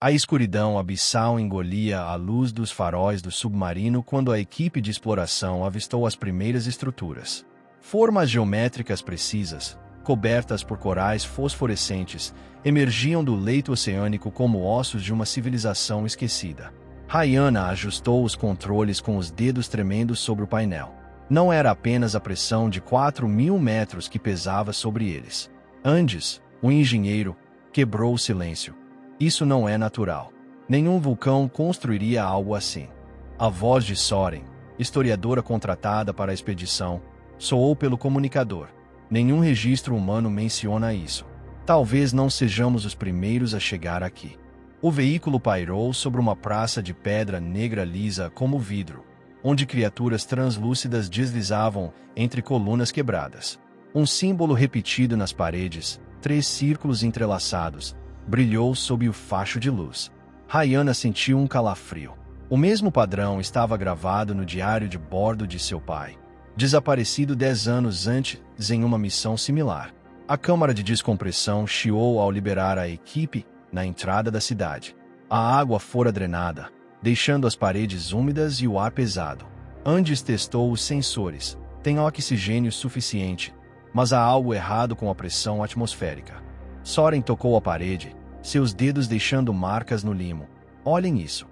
A escuridão abissal engolia a luz dos faróis do submarino quando a equipe de exploração avistou as primeiras estruturas. Formas geométricas precisas, cobertas por corais fosforescentes, emergiam do leito oceânico como ossos de uma civilização esquecida. Rayana ajustou os controles com os dedos tremendo sobre o painel. Não era apenas a pressão de 4.000 metros que pesava sobre eles. Andes, o engenheiro, quebrou o silêncio. Isso não é natural. Nenhum vulcão construiria algo assim. A voz de Soren, historiadora contratada para a expedição, soou pelo comunicador. Nenhum registro humano menciona isso. Talvez não sejamos os primeiros a chegar aqui. O veículo pairou sobre uma praça de pedra negra lisa como vidro, onde criaturas translúcidas deslizavam entre colunas quebradas. Um símbolo repetido nas paredes, 3 círculos entrelaçados, brilhou sob o facho de luz. Rayana sentiu um calafrio. O mesmo padrão estava gravado no diário de bordo de seu pai, desaparecido 10 anos antes em uma missão similar. A câmara de descompressão chiou ao liberar a equipe na entrada da cidade. A água fora drenada, deixando as paredes úmidas e o ar pesado. Andes testou os sensores. Tem oxigênio suficiente, mas há algo errado com a pressão atmosférica. Soren tocou a parede, seus dedos deixando marcas no limo. Olhem isso.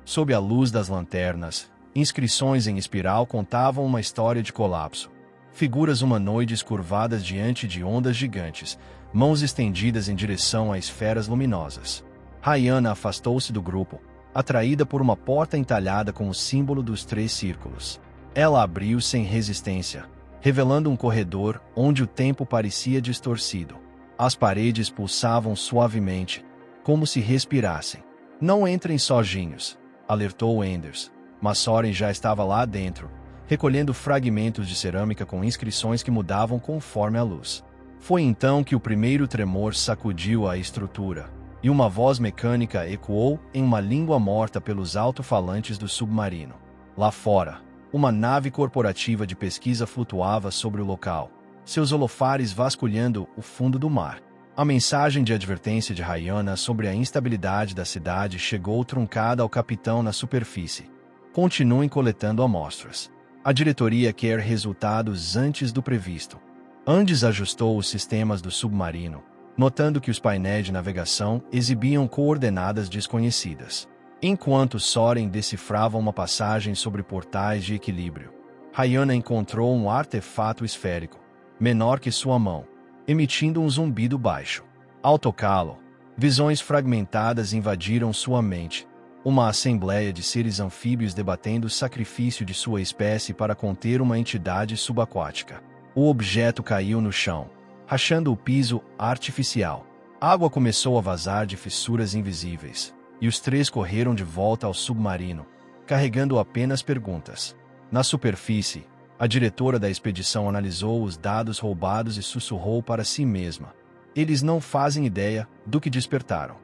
Sob a luz das lanternas, inscrições em espiral contavam uma história de colapso. Figuras humanoides curvadas diante de ondas gigantes, mãos estendidas em direção a esferas luminosas. Rayana afastou-se do grupo, atraída por uma porta entalhada com o símbolo dos 3 círculos. Ela abriu sem resistência, revelando um corredor onde o tempo parecia distorcido. As paredes pulsavam suavemente, como se respirassem. Não entrem sozinhos, alertou Anders, mas Soren já estava lá dentro, recolhendo fragmentos de cerâmica com inscrições que mudavam conforme a luz. Foi então que o primeiro tremor sacudiu a estrutura, e uma voz mecânica ecoou em uma língua morta pelos alto-falantes do submarino. Lá fora, uma nave corporativa de pesquisa flutuava sobre o local, seus holofares vasculhando o fundo do mar. A mensagem de advertência de Rayana sobre a instabilidade da cidade chegou truncada ao capitão na superfície. Continuem coletando amostras. A diretoria quer resultados antes do previsto. Andes ajustou os sistemas do submarino, notando que os painéis de navegação exibiam coordenadas desconhecidas. Enquanto Soren decifrava uma passagem sobre portais de equilíbrio, Rayana encontrou um artefato esférico, menor que sua mão, emitindo um zumbido baixo. Ao tocá-lo, visões fragmentadas invadiram sua mente. Uma assembleia de seres anfíbios debatendo o sacrifício de sua espécie para conter uma entidade subaquática. O objeto caiu no chão, rachando o piso artificial. Água começou a vazar de fissuras invisíveis, e os 3 correram de volta ao submarino, carregando apenas perguntas. Na superfície, a diretora da expedição analisou os dados roubados e sussurrou para si mesma. Eles não fazem ideia do que despertaram.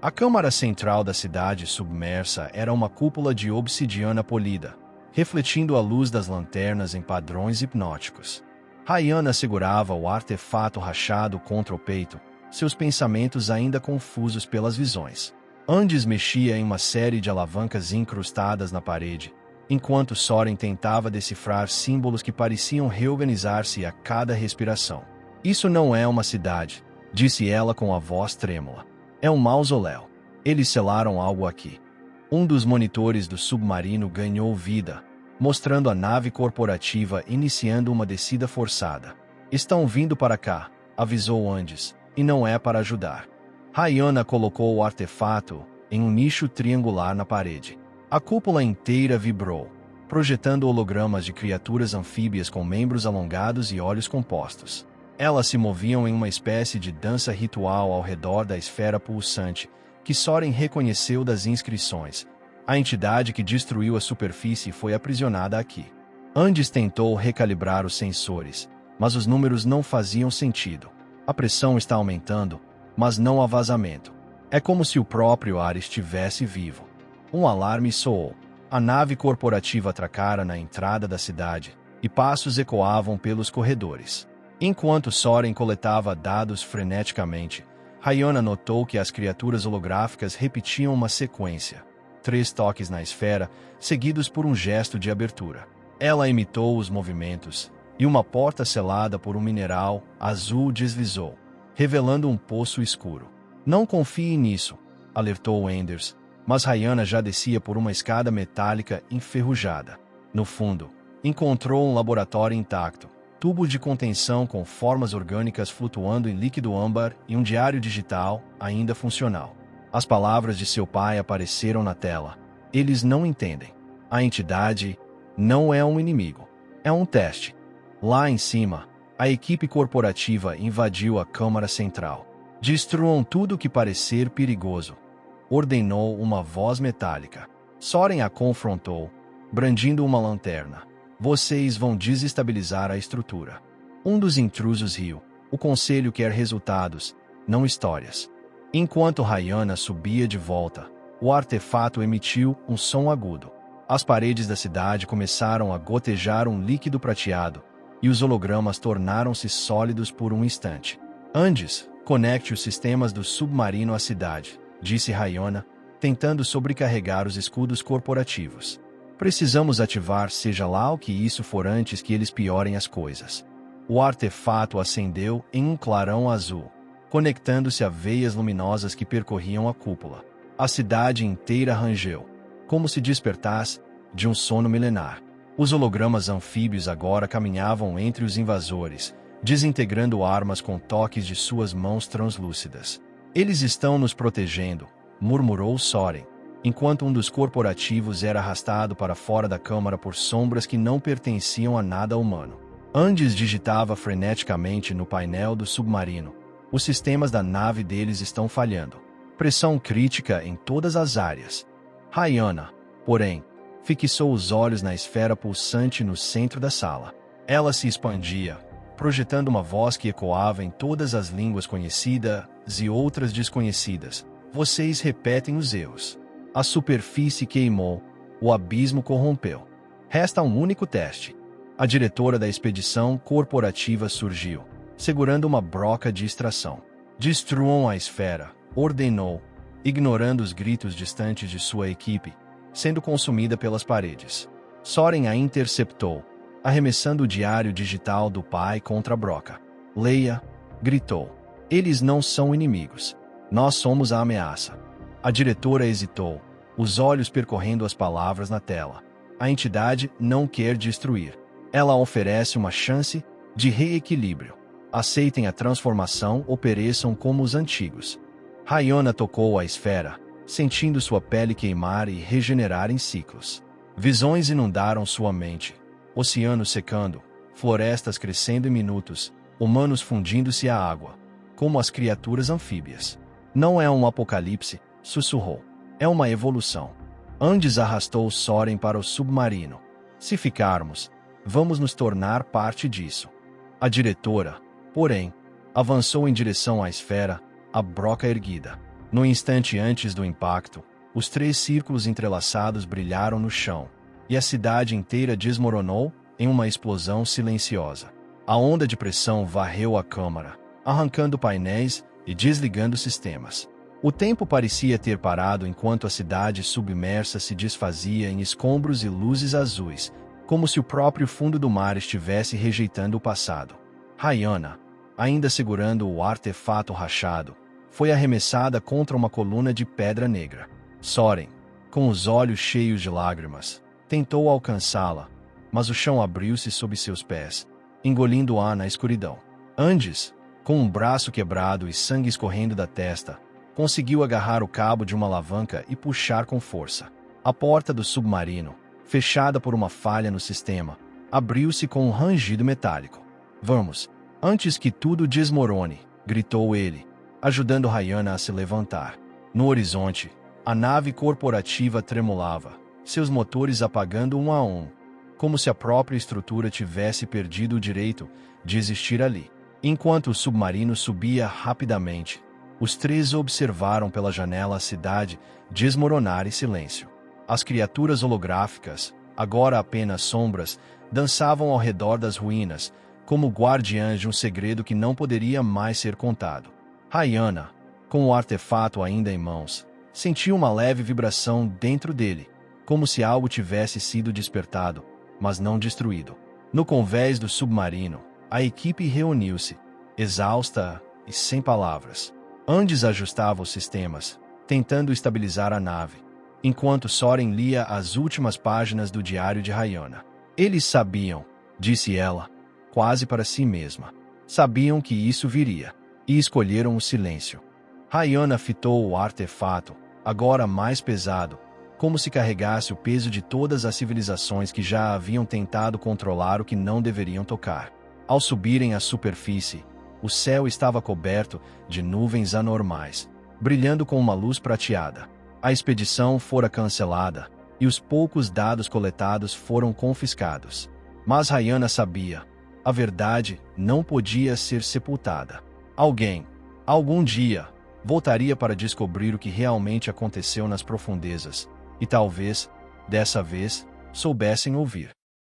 A câmara central da cidade submersa era uma cúpula de obsidiana polida, refletindo a luz das lanternas em padrões hipnóticos. Rayana segurava o artefato rachado contra o peito, seus pensamentos ainda confusos pelas visões. Andes mexia em uma série de alavancas incrustadas na parede, enquanto Soren tentava decifrar símbolos que pareciam reorganizar-se a cada respiração. Isso não é uma cidade, disse ela com a voz trêmula. É um mausoléu. Eles selaram algo aqui. Um dos monitores do submarino ganhou vida, mostrando a nave corporativa iniciando uma descida forçada. Estão vindo para cá, avisou Andes, e não é para ajudar. Rayana colocou o artefato em um nicho triangular na parede. A cúpula inteira vibrou, projetando hologramas de criaturas anfíbias com membros alongados e olhos compostos. Elas se moviam em uma espécie de dança ritual ao redor da esfera pulsante, que Soren reconheceu das inscrições. A entidade que destruiu a superfície foi aprisionada aqui. Andes tentou recalibrar os sensores, mas os números não faziam sentido. A pressão está aumentando, mas não há vazamento. É como se o próprio ar estivesse vivo. Um alarme soou. A nave corporativa atracara na entrada da cidade, e passos ecoavam pelos corredores. Enquanto Soren coletava dados freneticamente, Rayana notou que as criaturas holográficas repetiam uma sequência. 3 toques na esfera, seguidos por um gesto de abertura. Ela imitou os movimentos, e uma porta selada por um mineral azul deslizou, revelando um poço escuro. Não confie nisso, alertou Enders, mas Rayana já descia por uma escada metálica enferrujada. No fundo, encontrou um laboratório intacto, tubo de contenção com formas orgânicas flutuando em líquido âmbar e um diário digital ainda funcional. As palavras de seu pai apareceram na tela. Eles não entendem. A entidade não é um inimigo. É um teste. Lá em cima, a equipe corporativa invadiu a Câmara Central. Destruam tudo que parecer perigoso, ordenou uma voz metálica. Soren a confrontou, brandindo uma lanterna. Vocês vão desestabilizar a estrutura. Um dos intrusos riu. O conselho quer resultados, não histórias. Enquanto Rayana subia de volta, o artefato emitiu um som agudo. As paredes da cidade começaram a gotejar um líquido prateado, e os hologramas tornaram-se sólidos por um instante. Andes, conecte os sistemas do submarino à cidade, disse Rayana, tentando sobrecarregar os escudos corporativos. Precisamos ativar seja lá o que isso for antes que eles piorem as coisas. O artefato acendeu em um clarão azul, conectando-se a veias luminosas que percorriam a cúpula. A cidade inteira rangeu, como se despertasse de um sono milenar. Os hologramas anfíbios agora caminhavam entre os invasores, desintegrando armas com toques de suas mãos translúcidas. Eles estão nos protegendo, murmurou Soren, enquanto um dos corporativos era arrastado para fora da câmara por sombras que não pertenciam a nada humano. Andes digitava freneticamente no painel do submarino. Os sistemas da nave deles estão falhando. Pressão crítica em todas as áreas. Rayana, porém, fixou os olhos na esfera pulsante no centro da sala. Ela se expandia, projetando uma voz que ecoava em todas as línguas conhecidas e outras desconhecidas. Vocês repetem os erros. A superfície queimou, o abismo corrompeu. Resta um único teste. A diretora da expedição corporativa surgiu, segurando uma broca de extração. Destruam a esfera, ordenou, ignorando os gritos distantes de sua equipe, sendo consumida pelas paredes. Soren a interceptou, arremessando o diário digital do pai contra a broca. Leia, gritou. Eles não são inimigos. Nós somos a ameaça. A diretora hesitou, os olhos percorrendo as palavras na tela. A entidade não quer destruir. Ela oferece uma chance de reequilíbrio. Aceitem a transformação ou pereçam como os antigos. Rayana tocou a esfera, sentindo sua pele queimar e regenerar em ciclos. Visões inundaram sua mente. Oceanos secando, florestas crescendo em minutos, humanos fundindo-se à água, como as criaturas anfíbias. Não é um apocalipse, sussurrou. É uma evolução. Andes arrastou Soren para o submarino. Se ficarmos, vamos nos tornar parte disso. A diretora, porém, avançou em direção à esfera, a broca erguida. No instante antes do impacto, os 3 círculos entrelaçados brilharam no chão, e a cidade inteira desmoronou em uma explosão silenciosa. A onda de pressão varreu a câmara, arrancando painéis e desligando sistemas. O tempo parecia ter parado enquanto a cidade submersa se desfazia em escombros e luzes azuis, como se o próprio fundo do mar estivesse rejeitando o passado. Rayana, ainda segurando o artefato rachado, foi arremessada contra uma coluna de pedra negra. Soren, com os olhos cheios de lágrimas, tentou alcançá-la, mas o chão abriu-se sob seus pés, engolindo-a na escuridão. Andes, com um braço quebrado e sangue escorrendo da testa, conseguiu agarrar o cabo de uma alavanca e puxar com força. A porta do submarino, fechada por uma falha no sistema, abriu-se com um rangido metálico. Vamos, antes que tudo desmorone, gritou ele, ajudando Rayana a se levantar. No horizonte, a nave corporativa tremulava, seus motores apagando um a um, como se a própria estrutura tivesse perdido o direito de existir ali. Enquanto o submarino subia rapidamente, os 3 observaram pela janela a cidade desmoronar em silêncio. As criaturas holográficas, agora apenas sombras, dançavam ao redor das ruínas, como guardiãs de um segredo que não poderia mais ser contado. Rayana, Com o artefato ainda em mãos, sentiu uma leve vibração dentro dele, como se algo tivesse sido despertado, mas não destruído. No convés do submarino, a equipe reuniu-se, exausta e sem palavras. Andes ajustava os sistemas, tentando estabilizar a nave, enquanto Soren lia as últimas páginas do diário de Rayana. Eles sabiam, disse ela, quase para si mesma. Sabiam que isso viria, e escolheram o silêncio. Rayana fitou o artefato, agora mais pesado, como se carregasse o peso de todas as civilizações que já haviam tentado controlar o que não deveriam tocar. Ao subirem à superfície, o céu estava coberto de nuvens anormais, brilhando com uma luz prateada. A expedição fora cancelada, e os poucos dados coletados foram confiscados. Mas Rayana sabia, a verdade não podia ser sepultada. Alguém, algum dia, voltaria para descobrir o que realmente aconteceu nas profundezas, e talvez, dessa vez, soubessem ouvir.